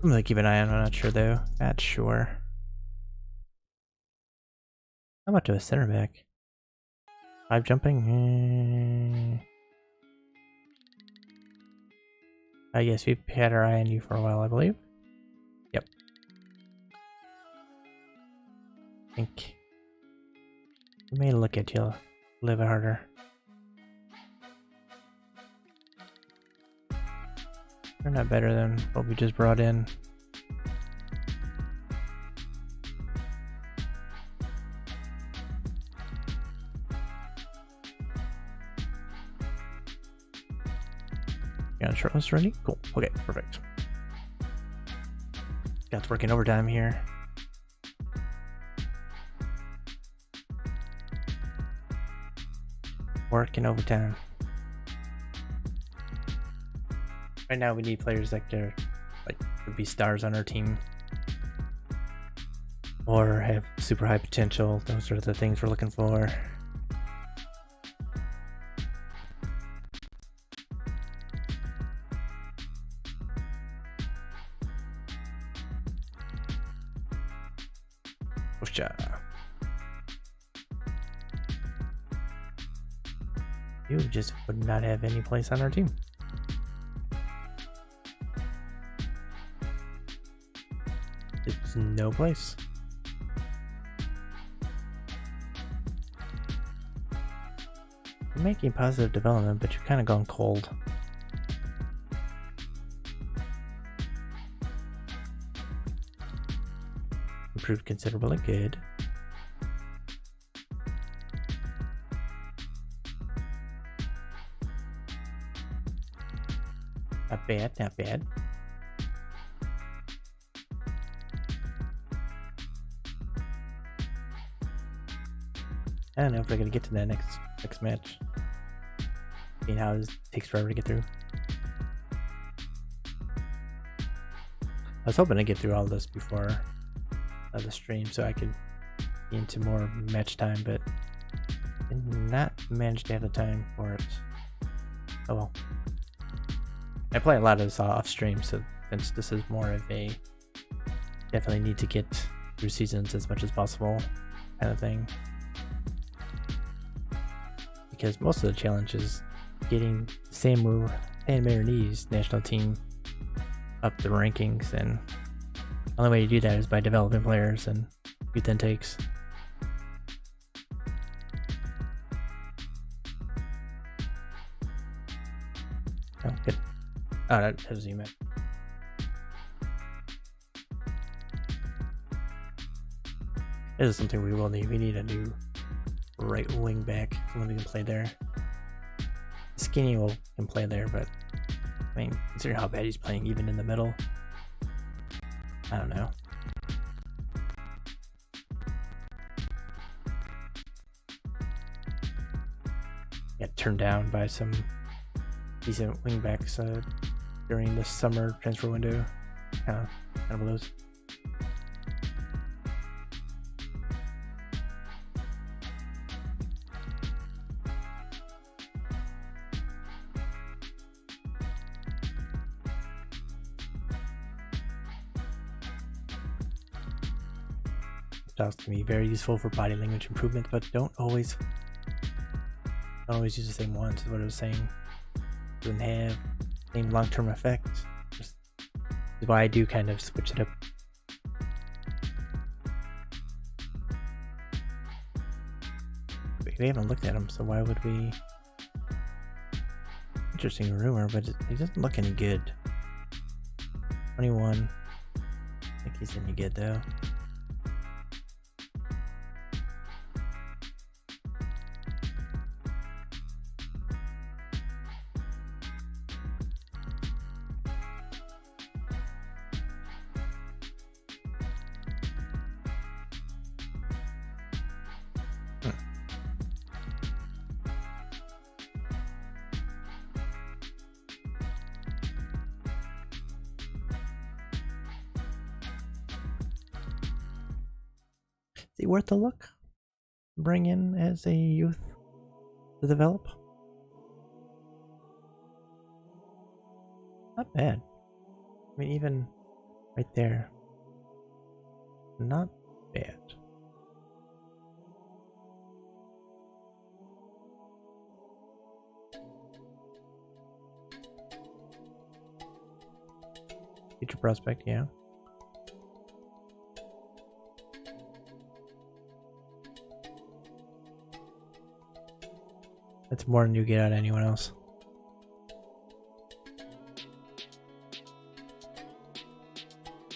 I'm gonna keep an eye on. I'm not sure though. Not sure. How much of a center back? 5 jumping? I guess we've had our eye on you for a while, I believe. Yep. I think we may look at you a little bit harder. They're not better than what we just brought in. Got a short list ready? Cool. Okay, perfect. Got working overtime here. Working overtime. Right now we need players that are would be stars on our team. Or have super high potential. Those are the things we're looking for. You just would not have any place on our team. It's no place. You're making positive development, but you're kind of gone cold. Improved considerably. Good. Not bad, not bad. I don't know if we're gonna get to that next match. Seeing how it takes forever to get through. I was hoping to get through all this before the stream so I could get into more match time, but did not manage to have the time for it. Oh well. I play a lot of this off stream, so since this is more of a definitely need to get through seasons as much as possible kind of thing. Because most of the challenge is getting San Marino's national team up the rankings, and the only way to do that is by developing players and youth intakes. Oh, good. Oh, that was you, man. This is something we will need. We need a new right wing back, someone who can play there. Skinny can play there, but I mean, considering how bad he's playing even in the middle, I don't know. Got turned down by some decent wingbacks during the summer transfer window. Kind of a lose. Styles can be very useful for body language improvement, but don't always use the same ones, is what I was saying. Doesn't have the same long-term effect. Just is why I do kind of switch it up. We haven't looked at him, so why would we? Interesting rumor, but he doesn't look any good. 21. I think he's any good though. he worth a look? Bring in as a youth to develop? Not bad. I mean, even right there, not bad. Future prospect, yeah. That's more than you get out of anyone else.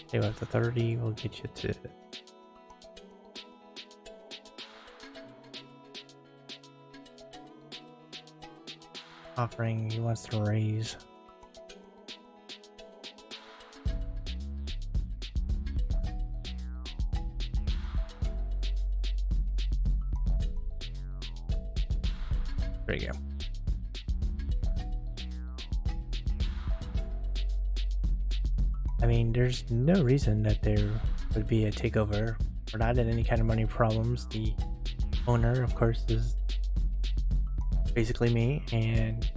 Okay, well, the 30 will get you to offering. He wants to raise. There you go. I mean, there's no reason that there would be a takeover. We're not in any kind of money problems. The owner, of course, is basically me, and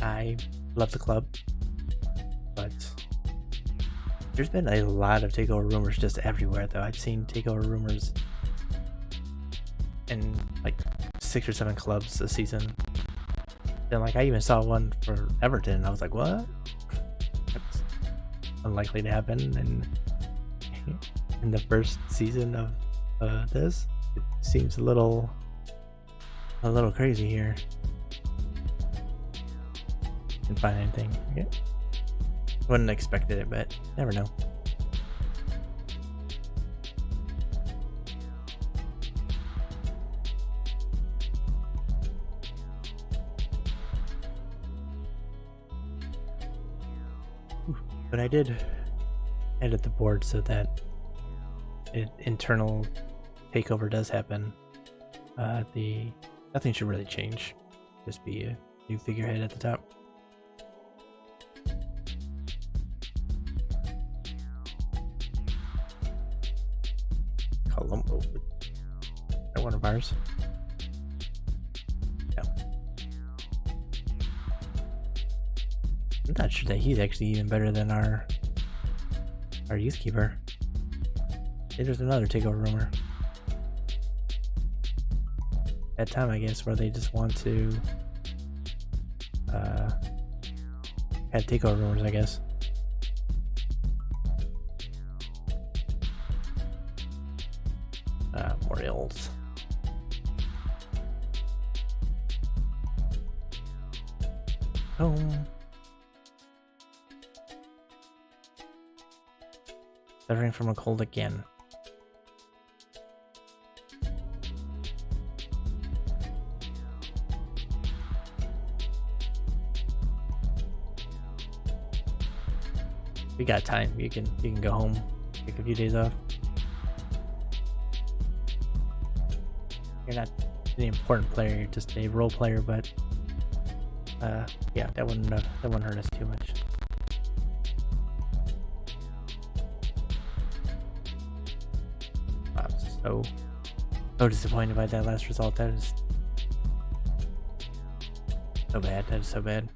I love the club. But there's been a lot of takeover rumors just everywhere, though. I've seen takeover rumors in like 6 or 7 clubs a season. Then, like, I even saw one for Everton, and I was like, what? That's unlikely to happen. And in the first season of this, it seems a little crazy here. Didn't find anything. Yeah. Wouldn't have expected it, but never know. But I did edit the board so that an internal takeover does happen. Nothing should really change. Just be a new figurehead at the top. Colombo. That one of ours. Yeah. I'm not sure that he's actually even better than our youth keeper. There's another takeover rumor. At time, I guess, where they just want to have takeover rumors, I guess. More ills. Home. Suffering from a cold again. We got time. You can go home, take a few days off. You're not an important player. You're just a role player, but yeah, that wouldn't hurt us too much. I'm so disappointed by that last result. That is so bad. That is so bad.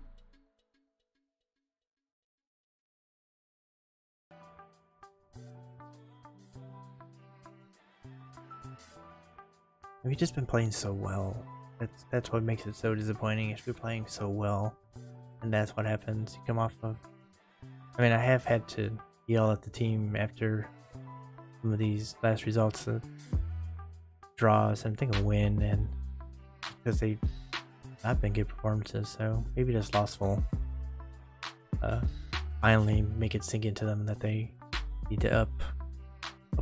We've just been playing so well. That's what makes it so disappointing. Is we're playing so well, and that's what happens. You come off of. I mean, I have had to yell at the team after some of these last results, draws, and I think a win, and because they've not been good performances. So maybe just loss will finally make it sink into them that they need to up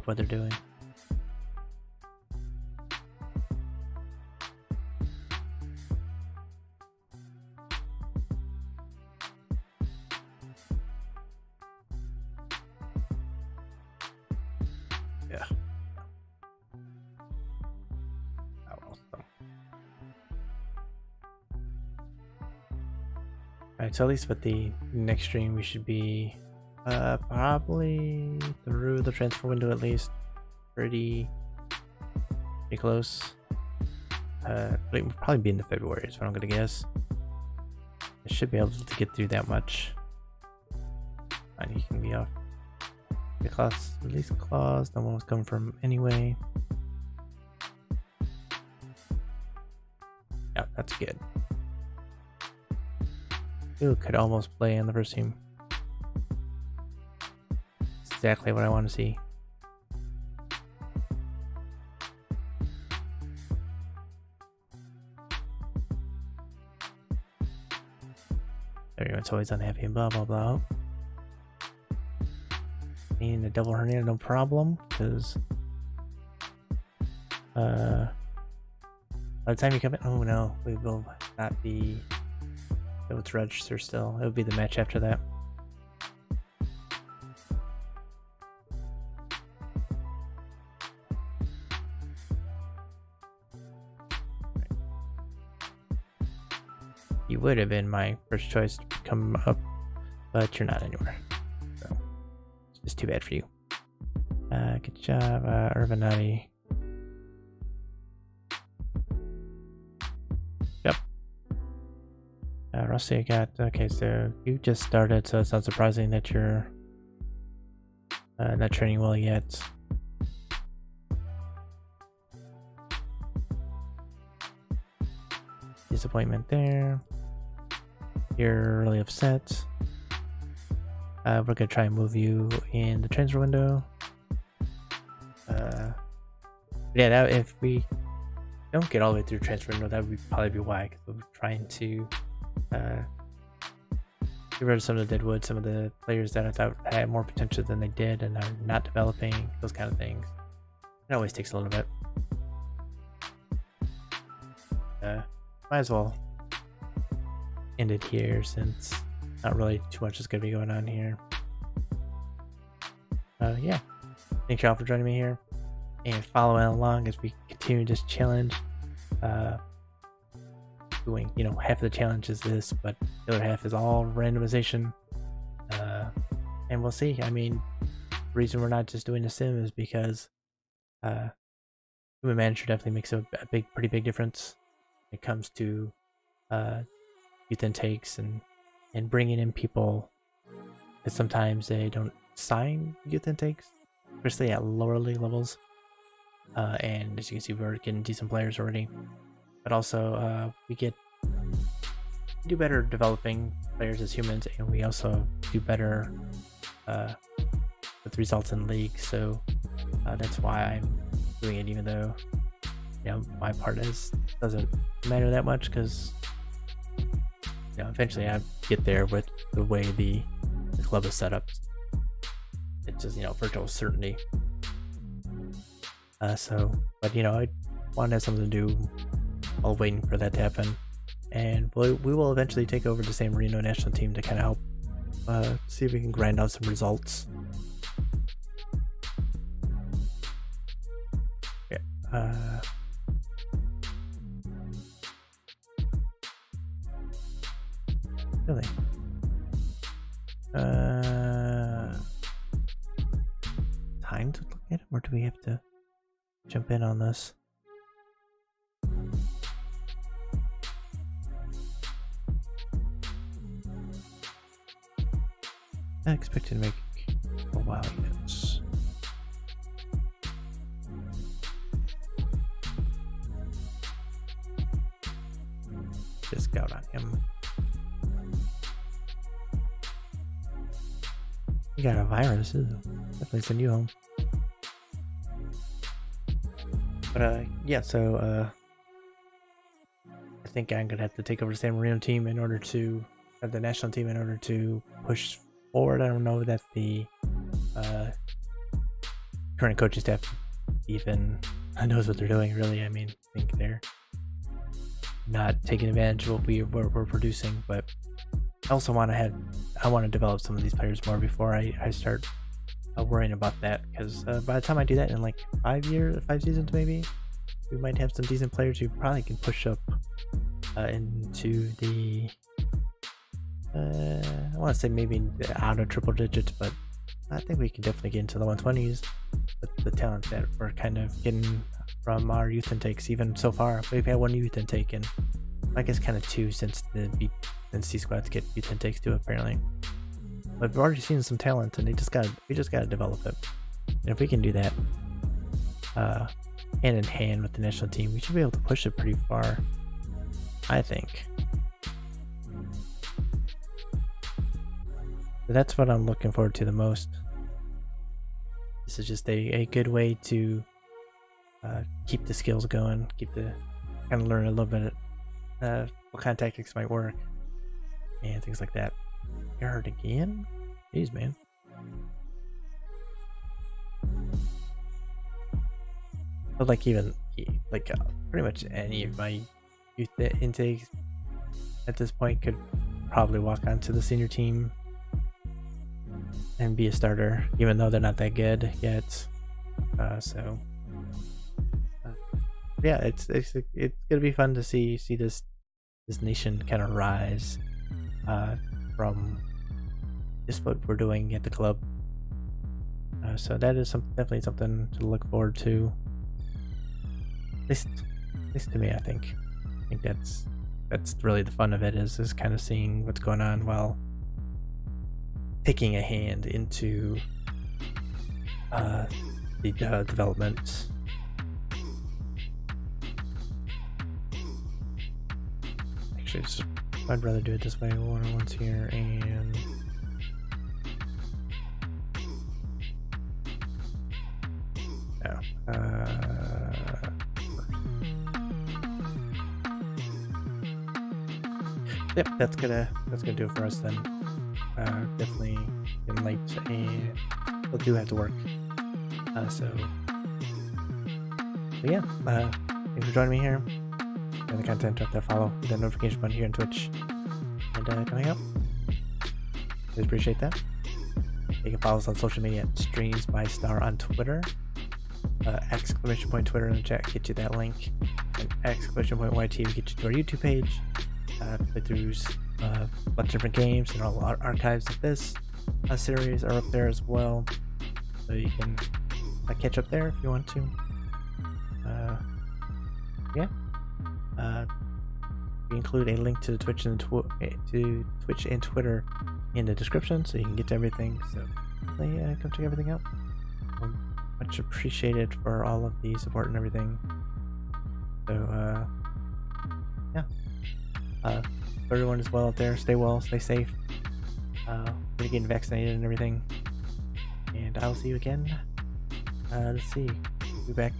what they're doing. Yeah. Alright, so at least with the next stream we should be probably through the transfer window at least. Pretty pretty close. But it would probably be into February is what I'm gonna guess. I should be able to get through that much. And you can be off the class release clause. No one was coming from anyway. Yeah, that's good. Who could almost play on the first team? That's exactly what I want to see. Everyone's always unhappy and blah blah blah. Needing a double hernia, no problem, because by the time you come in, oh no, we will not be able to register still. It would be the match after that. You would have been my first choice to come up, but you're not anymore. So it's just too bad for you. Good job, Urbanati. Yep. Rusty, I got, okay, so you just started, so it's not surprising that you're not training well yet. Disappointment there. You're really upset. We're gonna try and move you in the transfer window. Yeah, that, if we don't get all the way through transfer window, that would probably be why, because we're trying to get rid of some of the deadwood, some of the players that I thought had more potential than they did and are not developing, those kind of things. It always takes a little bit. Might as well end it here since not really too much is going to be going on here. Yeah, thank y'all for joining me here and following along as we continue this challenge. Doing, you know, half of the challenge is this, but the other half is all randomization. And we'll see. I mean, the reason we're not just doing the sim is because human manager definitely makes a pretty big difference when it comes to youth intakes and bringing in people, because sometimes they don't sign youth intakes, especially at lower league levels. And as you can see, we're getting decent players already, but also we do better developing players as humans, and we also do better with results in league. So that's why I'm doing it, even though, you know, my part doesn't matter that much, because, you know, eventually I get there with the way the club is set up. It's just, you know, virtual certainty. But you know, I want to have something to do while waiting for that to happen, and we will eventually take over the San Marino national team to kind of help see if we can grind out some results. Yeah. Really? Time to look at it, or do we have to jump in on this? I expected to make a while yet. Just scout on him. You got a virus, ooh. Definitely send you home. But yeah, so I think I'm gonna have to take over the San Marino team in order to the national team in order to push forward. I don't know that the current coaching staff even knows what they're doing, really. I mean, I think they're not taking advantage of what we're producing, but I also want to develop some of these players more before I start worrying about that, because by the time I do that in like 5 seasons maybe, we might have some decent players who probably can push up into the I want to say maybe out of triple digits, but I think we can definitely get into the 120s with the talent that we're kind of getting from our youth intakes. Even so far, we've had 1 youth intake, and I guess kind of 2 since C squads get youth intakes too, apparently. But we've already seen some talent, and we just gotta develop it. And if we can do that, hand in hand with the national team, we should be able to push it pretty far, I think. So that's what I'm looking forward to the most. This is just a good way to keep the skills going, kind of learn a little bit what kind of tactics might work and things like that. You're hurt again? Jeez, man. But like pretty much any of my youth intakes at this point could probably walk onto the senior team and be a starter, even though they're not that good yet. Yeah, it's gonna be fun to see this nation kind of rise from just what we're doing at the club. So that is definitely something to look forward to. At least to me, I think that's really the fun of it, is kind of seeing what's going on while taking a hand into the development. Actually, I'd rather do it this way. 1-on-1s here, and yep, that's gonna do it for us then. Definitely getting late, and we'll do have to work. So yeah, thanks for joining me here. And the content, drop that follow, hit that notification button here on Twitch, and coming up. Really appreciate that. You can follow us on social media at StreamsByStar on Twitter. Exclamation point Twitter in the chat get you that link, and exclamation point YT will get you to our YouTube page. Playthroughs, a bunch of different games, and all our archives of this series are up there as well, so you can catch up there if you want to. Yeah, we include a link to the Twitch and Twitter in the description, so you can get to everything. So definitely come check everything out. Much appreciated for all of the support and everything. So yeah. For everyone as well out there, stay well, stay safe. We're getting vaccinated and everything. And I'll see you again. Let's see. We'll be back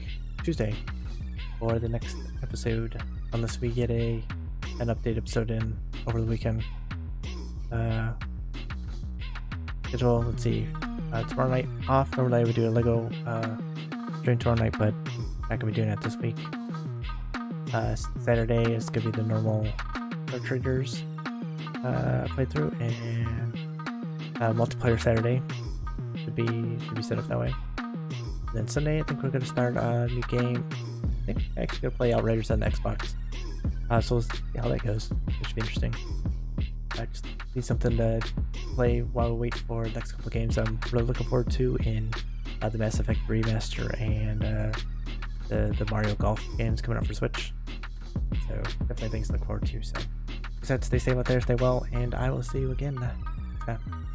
Tuesday for the next episode, unless we get an update episode in over the weekend. Schedule, let's see. Tomorrow night off. Normally I would do a Lego stream tomorrow night, but not gonna be doing it this week. Saturday is gonna be the normal Traders playthrough, and multiplayer Saturday should be set up that way. And then Sunday, I think we're gonna start a new game. I think I'm actually gonna play Outriders on the Xbox. So we'll see how that goes. It should be interesting. I just need something to play while we wait for the next couple of games I'm really looking forward to in the Mass Effect Remaster and the Mario Golf games coming up for Switch. So definitely things to look forward to. So, stay safe out there, stay well, and I will see you again next time.